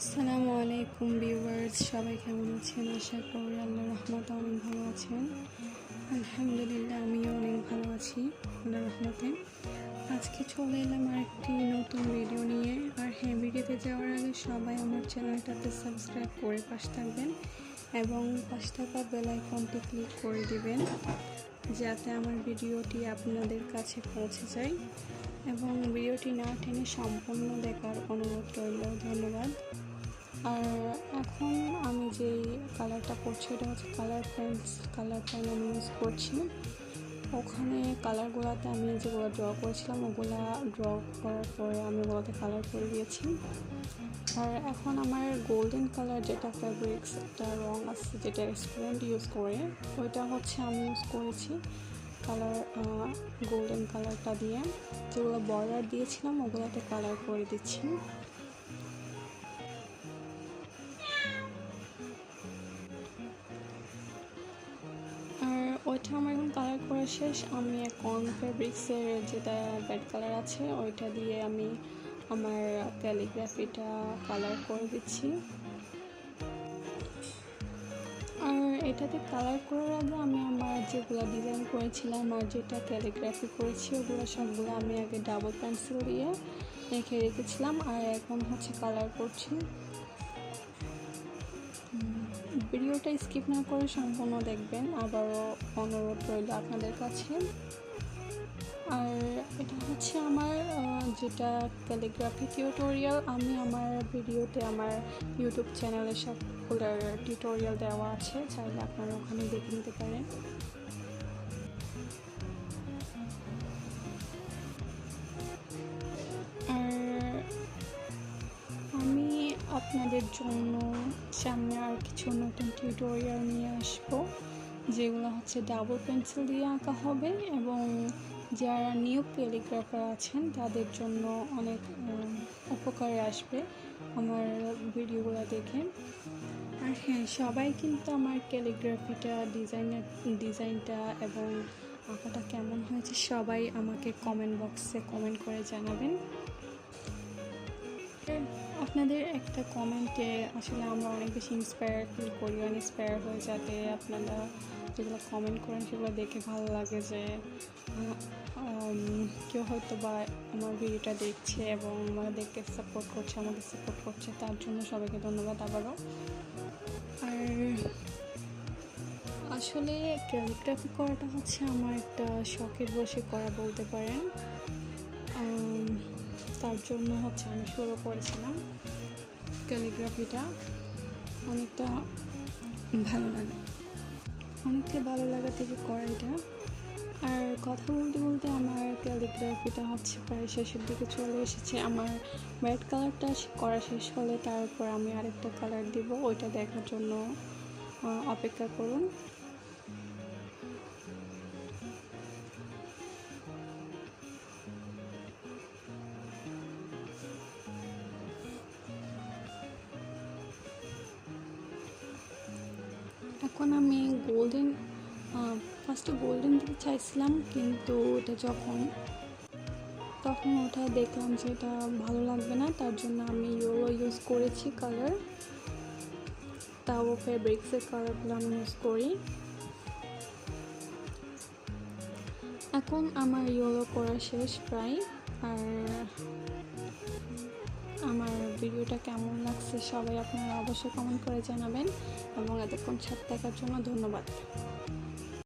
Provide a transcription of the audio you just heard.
আসসালামু আলাইকুম ভিউয়ার্স, সবাই কেমন আছেন? আশা করি আল্লাহর রহমতে অনেক ভালো আছেন। আলহামদুলিল্লাহ, আমিও অনেক ভালো আছি আল্লাহর রহমতে। আজকে চলে এলাম আরেকটি নতুন ভিডিও নিয়ে। আর হ্যাঁ, ভিডিওতে যাওয়ার আগে সবাই আমার চ্যানেলটাতে সাবস্ক্রাইব করে পাশে থাকবেন এবং পাশে থাকা বেল আইকনটি ক্লিক করে দিবেন যাতে আমার ভিডিওটি আপনাদের কাছে পৌঁছে যায়, এবং ভিডিওটি না টেনে সম্পূর্ণ দেখার অনুরোধ রইল। ধন্যবাদ। আর এখন আমি যে কালারটা করছি এটা হচ্ছে কালার পেন আমি ইউজ করছি। ওখানে কালারগুলোতে আমি যেগুলো ড্র করেছিলাম ওগুলা ড্র করার পরে আমি ওগুলোতে কালার করে দিয়েছি। আর এখন আমার গোল্ডেন কালার যেটা ফ্যাব্রিক্স একটা রং আছে যেটা স্টুডেন্ট ইউজ করে, ওইটা হচ্ছে আমি ইউজ করেছি কালার গোল্ডেন কালারটা দিয়ে। যেগুলো বর্ডার দিয়েছিলাম ওগুলোতে কালার করে দিচ্ছি। ওইটা আমার এখন কালার করা শেষ। আমি এখন ফেব্রিক্সের যেটা রেড কালার আছে ওইটা দিয়ে আমি আমার ক্যালিগ্রাফিটা কালার করে দিচ্ছি। আর এটাতে কালার করার আগে আমি আমার যেগুলো ডিজাইন করেছিলাম আর যেটা ক্যালিগ্রাফি করেছি ওগুলো সবগুলো আমি আগে ডাবল পেন্সিল দিয়ে রেখে রেখেছিলাম, আর এখন হচ্ছে কালার করছি। ভিডিওটা স্কিপ না করে সম্পূর্ণ দেখবেন, আবারও অনুরোধ রইল আপনাদের কাছে। আর এটা হচ্ছে আমার যেটা ক্যালিগ্রাফি টিউটোরিয়াল, আমি আমার ভিডিওতে আমার ইউটিউব চ্যানেলে সবগুলোর টিউটোরিয়াল দেওয়া আছে, চাইলে আপনারা ওখানে দেখে নিতে পারেন। আর আমি আপনাদের জন্য সামনে আর কিছু নতুন টিউটোরিয়াল নিয়ে আসবো, যেগুলো হচ্ছে ডাবল পেন্সিল দিয়ে আঁকা হবে এবং যারা নিউ ক্যালিগ্রাফার আছেন তাদের জন্য অনেক উপকারে আসবে আমার ভিডিওগুলো দেখে। আর হ্যাঁ, সবাই কিন্তু আমার ক্যালিগ্রাফিটা ডিজাইনটা এবং আঁকাটা কেমন হয়েছে সবাই আমাকে কমেন্ট বক্সে কমেন্ট করে জানাবেন। আপনাদের একটা কমেন্টে আসলে আমরা অনেক বেশি ইন্সপায়ার ফিল করি, ইন্সপায়ার হয়ে, যাতে আপনারা যেগুলো কমেন্ট করেন সেগুলো দেখে ভালো লাগে যে কেউ হয়তো বা আমার ভিডিওটা দেখছে এবং আমাদেরকে সাপোর্ট করছে, আমাকে সাপোর্ট করছে। তার জন্য সবাইকে ধন্যবাদ আবারও। আর আসলে ক্যালিগ্রাফি করাটা হচ্ছে আমার একটা শখের বসে করা বলতে পারেন। তার জন্য হচ্ছে আমি শুরু করেছিলাম ক্যালিগ্রাফিটা। অনেকটা ভালো লাগা থেকে করা এটা। আর কথা বলতে বলতে আমার ক্যালিগ্রাফিটা হচ্ছে প্রায় শেষের দিকে চলে এসেছে। আমার রেড কালারটা করা শেষ হলে তারপর আমি আরেকটা কালার দিব, ওইটা দেখার জন্য অপেক্ষা করুন। এখন আমি ফার্স্টে গোল্ডেন দিতে চাইছিলাম, কিন্তু ওটা তখন ওটা দেখলাম যে এটা ভালো লাগবে না, তার জন্য আমি ইয়েলো ইউজ করেছি কালার। তাও ফেব্রিক্সের কালারগুলো আমি ইউজ করি। এখন আমার ইয়েলো করা শেষ প্রায়। আর আমার ভিডিওটা কেমন লাগছে সবাই আপনারা অবশ্যই কমেন্ট করে জানাবেন, এবং এতক্ষণ সাথে থাকার জন্য ধন্যবাদ।